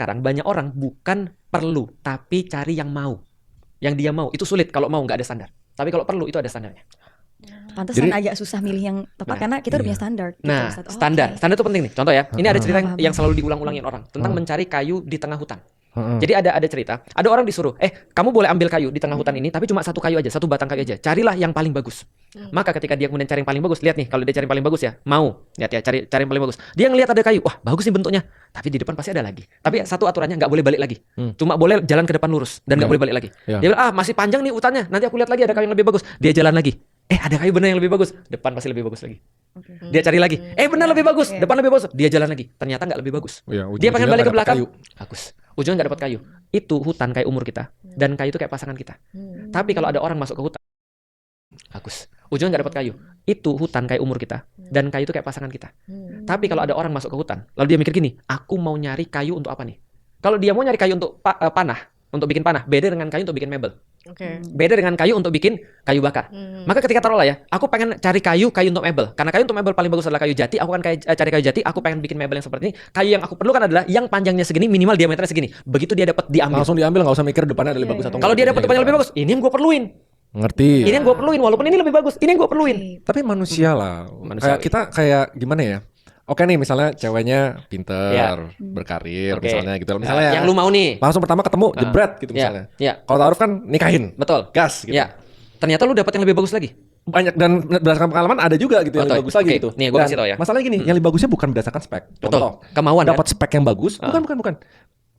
sekarang banyak orang bukan perlu, tapi cari yang mau. Yang dia mau, itu sulit kalau mau nggak ada standar. Tapi kalau perlu itu ada standarnya. Pantesan agak susah milih yang tepat karena kita udah punya standar. Nah, standar itu penting nih. Contoh ya, ini ada cerita yang selalu diulang-ulangin orang tentang mencari kayu di tengah hutan. Jadi ada cerita, ada orang disuruh, kamu boleh ambil kayu di tengah hutan ini, tapi cuma satu kayu aja, satu batang kayu aja. Carilah yang paling bagus. Maka ketika dia kemudian cari yang paling bagus, lihat nih, kalau dia cari yang paling bagus ya, lihat ya, cari yang paling bagus. Dia ngelihat ada kayu, wah bagus nih bentuknya, tapi di depan pasti ada lagi. Tapi satu aturannya nggak boleh balik lagi, cuma boleh jalan ke depan lurus dan nggak boleh balik lagi. Dia bilang, masih panjang nih hutannya, nanti aku lihat lagi ada kayu yang lebih bagus. Dia jalan lagi, ada kayu benar yang lebih bagus, depan pasti lebih bagus lagi. Dia cari lagi, benar lebih bagus, depan lebih bagus. Dia jalan lagi, ternyata nggak lebih bagus. Dia pengen balik ke belakang, bagus. Ujungnya nggak dapat kayu. Itu hutan kayak umur kita, dan kayu itu kayak pasangan kita. Tapi kalau ada orang masuk ke hutan, bagus. Ujungnya nggak dapat kayu. Itu hutan kayak umur kita, dan kayu itu kayak pasangan kita. Tapi kalau ada orang masuk ke hutan, lalu dia mikir gini, aku mau nyari kayu untuk apa nih? Kalau dia mau nyari kayu untuk panah, untuk bikin panah, beda dengan kayu untuk bikin mebel. Beda dengan kayu untuk bikin kayu bakar. Maka ketika taruhlah ya, aku pengen cari kayu untuk mebel. Karena kayu untuk mebel paling bagus adalah kayu jati. Aku akan cari kayu jati. Aku pengen bikin mebel yang seperti ini. Kayu yang aku perlukan adalah yang panjangnya segini, minimal diameternya segini. Begitu dia dapat, diambil. Langsung diambil, nggak usah mikir depannya ada lebih bagus atau enggak. Kalau dia dapat depan yang lebih bagus, ini yang gue perluin. Ngerti. Ini yang gue perluin, walaupun ini lebih bagus, ini yang gue perluin. Tapi manusia lah. Kayak kita kayak gimana ya? Oke nih, misalnya ceweknya pinter, berkarir, misalnya gitu. Misalnya yang lu mau nih. langsung pertama ketemu, jebret gitu misalnya. Kalau taruh kan nikahin. Betul. Gas gitu. Ternyata lu dapat yang lebih bagus lagi. Banyak, dan berdasarkan pengalaman ada juga gitu yang lebih bagus lagi gitu. Nih, gue kasih tau ya. Masalahnya gini, yang lebih bagusnya bukan berdasarkan spek. Contoh, kemauan dapat spek yang bagus, bukan.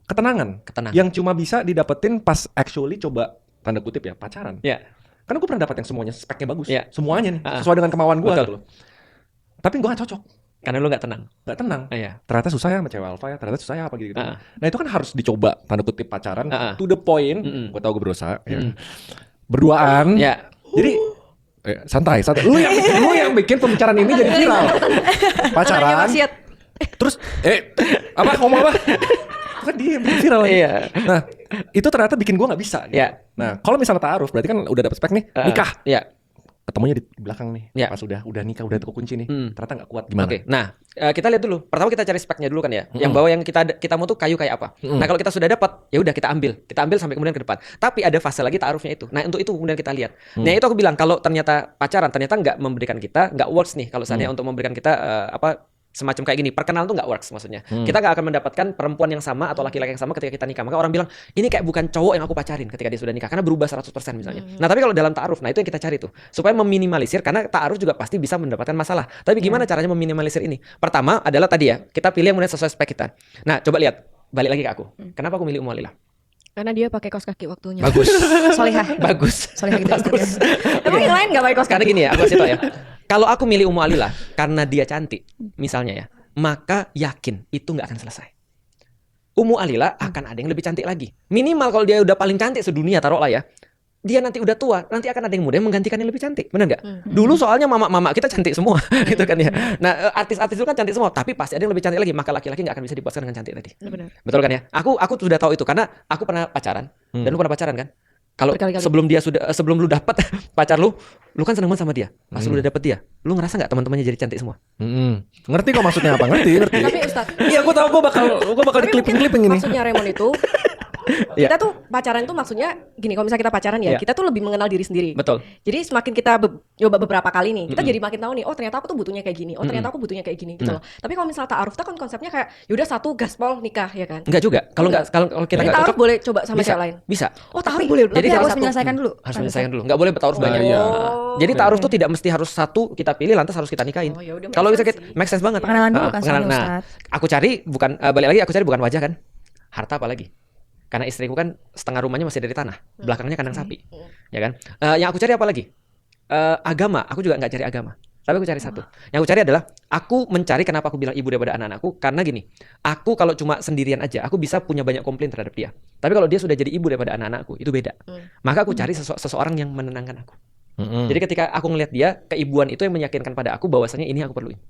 Ketenangan. Yang cuma bisa didapetin pas actually coba tanda kutip ya pacaran. Karena gue pernah dapat yang semuanya speknya bagus. Semuanya nih, sesuai dengan kemauan gue gitu loh. Tapi gue gak cocok. Karena lu gak tenang. Ternyata susah ya sama cewek alpha ya. Ternyata susah ya apa gitu. Nah itu kan harus dicoba tanda kutip pacaran to the point. Gue tau gue berusaha berduaan. Jadi santai. Lu yang bikin pembicaraan ini jadi viral. Pacaran. Terus apa ngomong apa? Kan dia yang bikin viral. Nah itu ternyata bikin gue gak bisa gitu. Nah kalau misalnya ta'aruf berarti kan udah dapet spek nih, nikah. Ketemunya di belakang nih, pas udah nikah, udah kekunci nih, ternyata nggak kuat gimana? Nah kita lihat dulu. Pertama kita cari speknya dulu kan ya. Yang bawah yang kita mau tuh kayu kayak apa. Nah kalau kita sudah dapat, ya udah kita ambil sampai kemudian ke depan. Tapi ada fase lagi ta'arufnya itu. Nah untuk itu kemudian kita lihat. Nah itu aku bilang kalau ternyata pacaran ternyata nggak memberikan kita, nggak works nih kalau seandainya untuk memberikan kita semacam kayak gini, perkenalan tuh nggak works maksudnya. Kita nggak akan mendapatkan perempuan yang sama atau laki-laki yang sama ketika kita nikah. Maka orang bilang, ini kayak bukan cowok yang aku pacarin ketika dia sudah nikah, karena berubah 100% misalnya. Nah tapi kalau dalam ta'aruf, nah itu yang kita cari tuh, supaya meminimalisir, karena ta'aruf juga pasti bisa mendapatkan masalah. Tapi gimana caranya meminimalisir ini? Pertama adalah tadi ya, kita pilih yang kemudian sesuai spek kita. Nah coba lihat, balik lagi ke aku. Kenapa aku milih Ummu Alilah? Karena dia pakai kaos kaki waktunya. Bagus. Solihah. Bagus. Solihah gitu. Bagus. Tapi yang lain nggak pakai kaos kaki. Karena gini ya, aku kasih tau ya. Kalau aku milih Ummu Alilah karena dia cantik, misalnya ya, maka yakin itu nggak akan selesai. Ummu Alilah akan ada yang lebih cantik lagi. Minimal kalau dia udah paling cantik sedunia, taruhlah ya, dia nanti udah tua, nanti akan ada yang muda yang menggantikan yang lebih cantik, benar nggak? Dulu soalnya mama kita cantik semua, gitu kan ya. Nah artis-artis itu kan cantik semua, tapi pasti ada yang lebih cantik lagi, maka laki-laki nggak akan bisa dipuaskan dengan cantik tadi. Betul kan ya? Aku sudah tahu itu karena aku pernah pacaran dan lu pernah pacaran kan? Kalau sebelum lu dapat pacar lu kan seneng banget sama dia. Pas lu udah dapet dia, lu ngerasa nggak teman-temannya jadi cantik semua? Ngerti kok maksudnya apa? Ngerti. Tapi Ustaz, iya gue tahu, gue bakal di clipping ini. Maksudnya Raymond itu kita tuh pacaran tuh maksudnya gini, kalau misalnya kita pacaran ya, kita tuh lebih mengenal diri sendiri. Betul. Jadi semakin kita nyoba beberapa kali nih, kita jadi makin tahu nih, oh ternyata aku tuh butuhnya kayak gini, oh ternyata aku butuhnya kayak gini gitu loh. Tapi kalau misalnya ta'aruf tuh kan konsepnya kayak yaudah satu gaspol nikah ya kan? Enggak juga. Kalau kita nggak ta'aruf cocok, boleh coba sama cewek lain. Bisa. Oh ta'aruf boleh. Jadi harus menyelesaikan dulu. Harus menyelesaikan dulu. Nggak boleh ta'aruf banyak. Jadi ta'aruf tuh tidak mesti harus satu kita pilih lantas harus kita nikahin. Kalau bisa make sense banget. Perkenalan dulu kan sama Nah, aku cari bukan balik lagi, aku cari bukan wajah kan, harta apalagi. Karena istriku kan setengah rumahnya masih dari tanah, belakangnya kandang sapi, ya kan? Yang aku cari apa lagi? Agama, aku juga nggak cari agama. Tapi aku cari satu. Yang aku cari adalah, aku mencari kenapa aku bilang ibu daripada anak-anakku. Karena gini, aku kalau cuma sendirian aja, aku bisa punya banyak komplain terhadap dia. Tapi kalau dia sudah jadi ibu daripada anak-anakku, itu beda. Maka aku cari seseorang yang menenangkan aku. Jadi ketika aku ngelihat dia, keibuan itu yang meyakinkan pada aku bahwasanya ini aku perluin.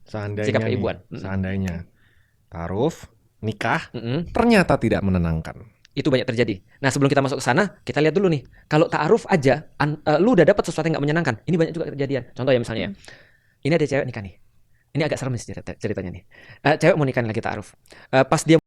Sikap keibuan. Seandainya ta'aruf, nikah, ternyata tidak menenangkan. Itu banyak terjadi. Nah sebelum kita masuk ke sana, kita lihat dulu nih. Kalau ta'aruf aja, lu udah dapat sesuatu yang nggak menyenangkan. Ini banyak juga kejadian. Contoh ya misalnya, ini ada cewek nikah nih. Ini agak serem sih ceritanya nih. Cewek mau nikahin lagi ta'aruf. Pas dia